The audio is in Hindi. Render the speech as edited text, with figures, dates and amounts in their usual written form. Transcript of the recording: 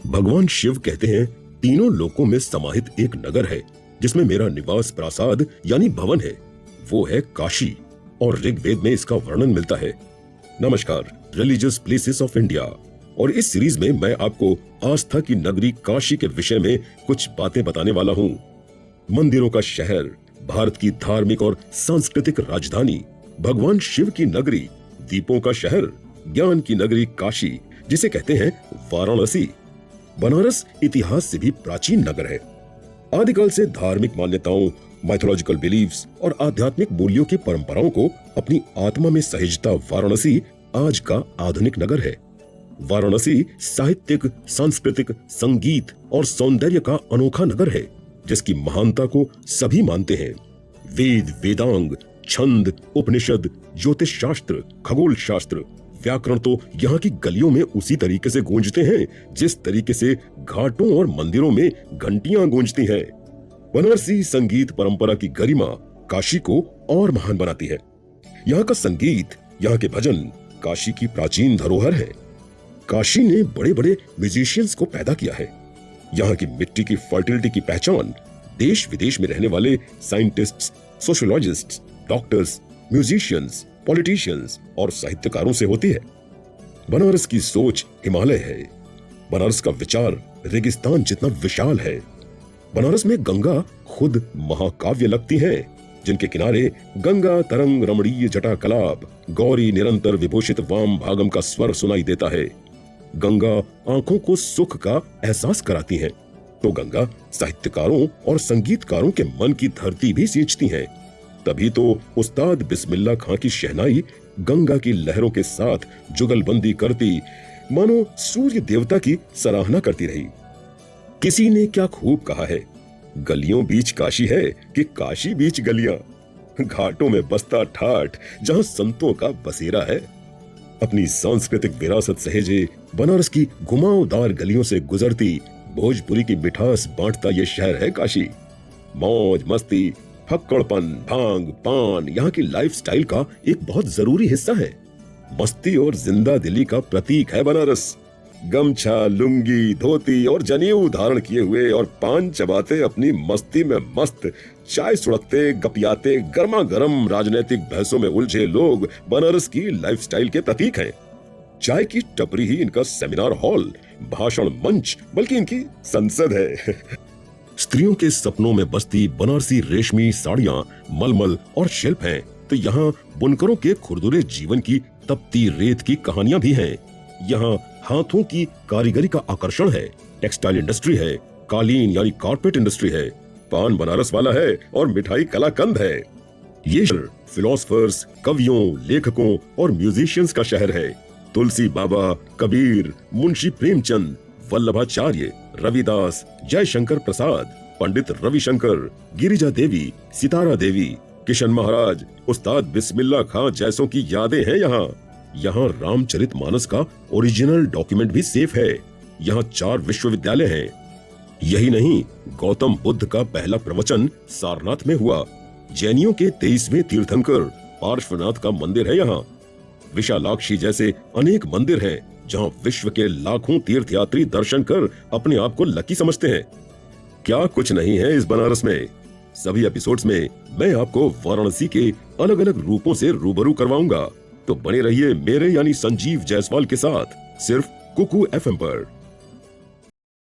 भगवान शिव कहते हैं, तीनों लोकों में समाहित एक नगर है जिसमें मेरा निवास प्रासाद यानी भवन है, वो है काशी, और ऋग्वेद में इसका वर्णन मिलता है। नमस्कार, रिलीजियस प्लेसेस ऑफ इंडिया, और इस सीरीज में मैं आपको आस्था की नगरी काशी के विषय में कुछ बातें बताने वाला हूँ। मंदिरों का शहर, भारत की धार्मिक और सांस्कृतिक राजधानी, भगवान शिव की नगरी, दीपों का शहर, ज्ञान की नगरी काशी जिसे कहते हैं वाराणसी। बनारस इतिहास से भी प्राचीन नगर है। आदिकाल से धार्मिक मान्यताओं, माइथोलॉजिकल बिलीफ्स और आध्यात्मिक मूल्यों की परंपराओं को अपनी आत्मा में सहेजता वाराणसी आज का आधुनिक नगर है। वाराणसी साहित्यिक, सांस्कृतिक, संगीत और सौंदर्य का अनोखा नगर है जिसकी महानता को सभी मानते हैं। वेद, वेदांग, छंद, उपनिषद, ज्योतिष शास्त्र, खगोल शास्त्र, व्याकरण तो यहाँ की गलियों में उसी तरीके से गूंजते हैं जिस तरीके से घाटों और मंदिरों में घंटियां गूंजती हैं। बनारसी संगीत परंपरा की गरिमा काशी को और महान बनाती है। यहाँ का संगीत, यहाँ के भजन काशी की प्राचीन धरोहर है। काशी ने बड़े बड़े म्यूजिशियंस को पैदा किया है। यहाँ की मिट्टी की फर्टिलिटी की पहचान देश विदेश में रहने वाले साइंटिस्ट्स, सोशियोलॉजिस्ट्स, डॉक्टर्स, म्यूजिशियंस, पॉलिटिशियंस और साहित्यकारों से होती है। बनारस की सोच हिमालय है। बनारस का विचार रेगिस्तान जितना विशाल है। बनारस में गंगा खुद महाकाव्य लगती है, जिनके किनारे गंगा तरंग रमणीय जटा कलाप, गौरी निरंतर विभूषित वाम भागम का स्वर सुनाई देता है। गंगा आंखों को सुख का एहसास कराती है, तो गंगा साहित्यकारों और संगीतकारों के मन की धरती भी सींचती है। तभी तो उस्ताद बिस्मिल्लाह खां की शहनाई गंगा की लहरों के साथ जुगलबंदी करती मानो सूर्य देवता की सराहना करती रही। किसी ने क्या खूब कहा है, गलियों बीच काशी है कि काशी बीच गलियां, घाटों में बसता ठाठ जहां संतों का बसेरा है। अपनी सांस्कृतिक विरासत सहेजे बनारस की घुमावदार गलियों से गुजरती भोजपुरी की मिठास बांटता ये शहर है काशी। मौज मस्ती, फक्कड़पन, भांग, पान यहाँ की लाइफस्टाइल का एक बहुत जरूरी हिस्सा है। मस्ती और जिंदा दिली का प्रतीक है बनारस। गमछा, लुंगी, धोती और जनेऊ धारण किए हुए और पान चबाते अपनी मस्ती में मस्त, चाय सुड़कते, गपियाते, गर्मा गर्म राजनीतिक बहसों में उलझे लोग बनारस की लाइफस्टाइल के प्रतीक हैं। चाय की टपरी ही इनका सेमिनार हॉल, भाषण मंच, बल्कि इनकी संसद है। स्त्रियों के सपनों में बसती बनारसी रेशमी साड़ियां, मलमल और शिल्प हैं, तो यहाँ बुनकरों के खुरदुरे जीवन की तपती रेत की कहानियां भी हैं। यहाँ हाथों की कारीगरी का आकर्षण है। टेक्सटाइल इंडस्ट्री है, कालीन यानी कारपेट इंडस्ट्री है, पान बनारस वाला है और मिठाई कलाकंद है। ये शहर फिलोसफर्स, कवियों, लेखकों और म्यूजिशियंस का शहर है। तुलसी बाबा, कबीर, मुंशी प्रेमचंद, वल्लभाचार्य, रविदास, जयशंकर प्रसाद, पंडित रविशंकर, गिरिजा देवी, सितारा देवी, किशन महाराज, उस्ताद बिस्मिल्लाह खां जैसों की यादें हैं यहाँ। यहाँ रामचरितमानस का ओरिजिनल डॉक्यूमेंट भी सेफ है। यहाँ 4 विश्वविद्यालय हैं। यही नहीं, गौतम बुद्ध का पहला प्रवचन सारनाथ में हुआ। जैनियों के 23वें तीर्थंकर पार्श्वनाथ का मंदिर है यहाँ। विशालाक्षी जैसे अनेक मंदिर हैं जहाँ विश्व के लाखों तीर्थयात्री दर्शन कर अपने आप को लकी समझते हैं। क्या कुछ नहीं है इस बनारस में। सभी एपिसोड्स में मैं आपको वाराणसी के अलग अलग रूपों से रूबरू करवाऊंगा, तो बने रहिए मेरे यानी संजीव जायसवाल के साथ, सिर्फ कुकू FM पर।